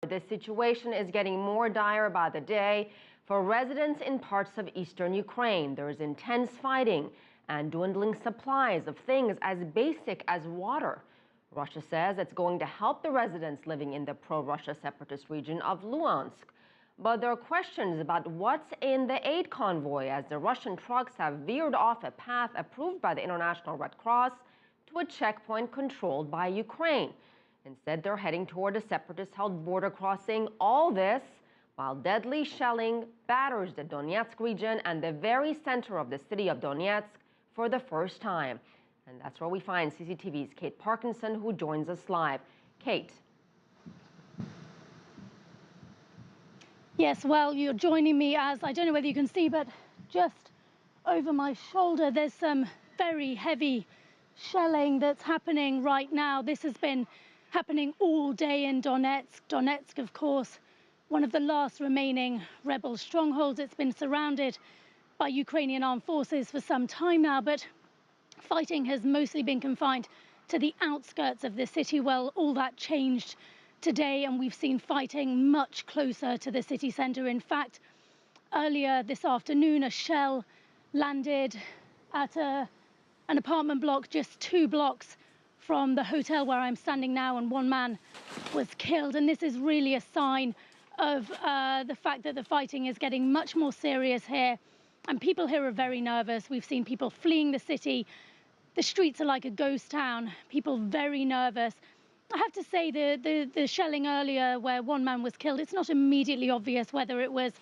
The situation is getting more dire by the day for residents in parts of eastern Ukraine. There is intense fighting and dwindling supplies of things as basic as water. Russia says it's going to help the residents living in the pro-Russia separatist region of Luhansk. But there are questions about what's in the aid convoy, as the Russian trucks have veered off a path approved by the International Red Cross to a checkpoint controlled by Ukraine. Instead, they're heading toward a separatist-held border crossing. All this while deadly shelling batters the Donetsk region and the very center of the city of Donetsk for the first time. And that's where we find CCTV's Kate Parkinson, who joins us live. Kate. Yes, well, you're joining me as, I don't know whether you can see, but just over my shoulder, there's some very heavy shelling that's happening right now. This has been happening all day in Donetsk. Donetsk, of course, one of the last remaining rebel strongholds. It's been surrounded by Ukrainian armed forces for some time now, but fighting has mostly been confined to the outskirts of the city. Well, all that changed today, and we've seen fighting much closer to the city centre. In fact, earlier this afternoon, a shell landed at an apartment block just 2 blocks from the hotel where I'm standing now, and one man was killed. And this is really a sign of the fact that the fighting is getting much more serious here. And people here are very nervous. We've seen people fleeing the city. The streets are like a ghost town. People very nervous. I have to say the shelling earlier where one man was killed, it's not immediately obvious whether it was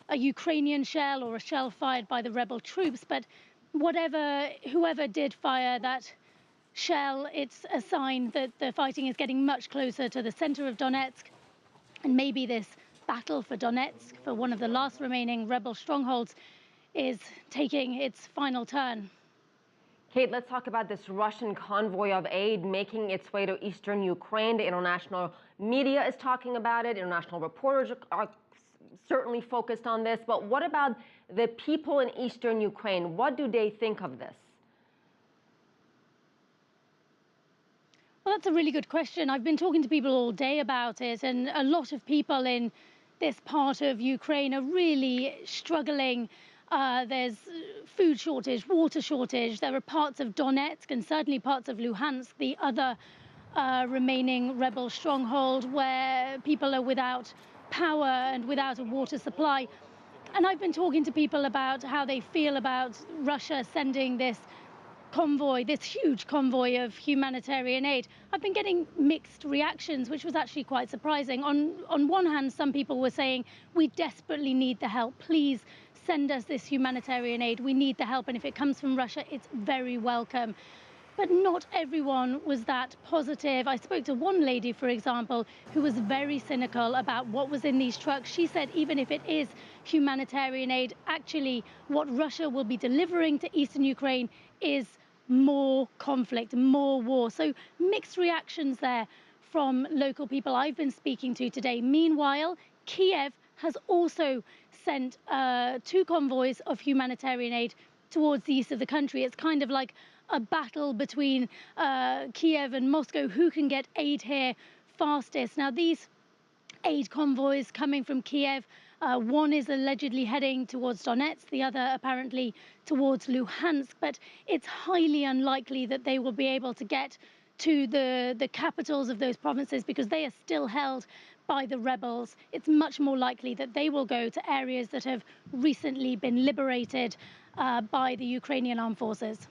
a Ukrainian shell or a shell fired by the rebel troops. But whoever did fire that shell, it's a sign that the fighting is getting much closer to the center of Donetsk. And maybe this battle for Donetsk, for one of the last remaining rebel strongholds, is taking its final turn. Kate, let's talk about this Russian convoy of aid making its way to eastern Ukraine. The international media is talking about it. International reporters are certainly focused on this. But what about the people in eastern Ukraine? What do they think of this? Well, that's a really good question. I've been talking to people all day about it, and a lot of people in this part of Ukraine are really struggling. There's food shortage, water shortage. There are parts of Donetsk and certainly parts of Luhansk, the other remaining rebel stronghold, where people are without power and without a water supply. And I've been talking to people about how they feel about Russia sending this convoy, this huge convoy of humanitarian aid. I've been getting mixed reactions, which was actually quite surprising. On one hand, some people were saying, we desperately need the help. Please send us this humanitarian aid. We need the help. And if it comes from Russia, it's very welcome. But not everyone was that positive. I spoke to one lady, for example, who was very cynical about what was in these trucks. She said even if it is humanitarian aid, actually what Russia will be delivering to eastern Ukraine is more conflict, more war. So mixed reactions there from local people I've been speaking to today. Meanwhile, Kiev has also sent 2 convoys of humanitarian aid towards the east of the country. It's kind of like a battle between Kiev and Moscow, who can get aid here fastest. Now, these aid convoys coming from Kiev, one is allegedly heading towards Donetsk, the other apparently towards Luhansk, but it's highly unlikely that they will be able to get to the capitals of those provinces because they are still held by the rebels. It's much more likely that they will go to areas that have recently been liberated by the Ukrainian armed forces.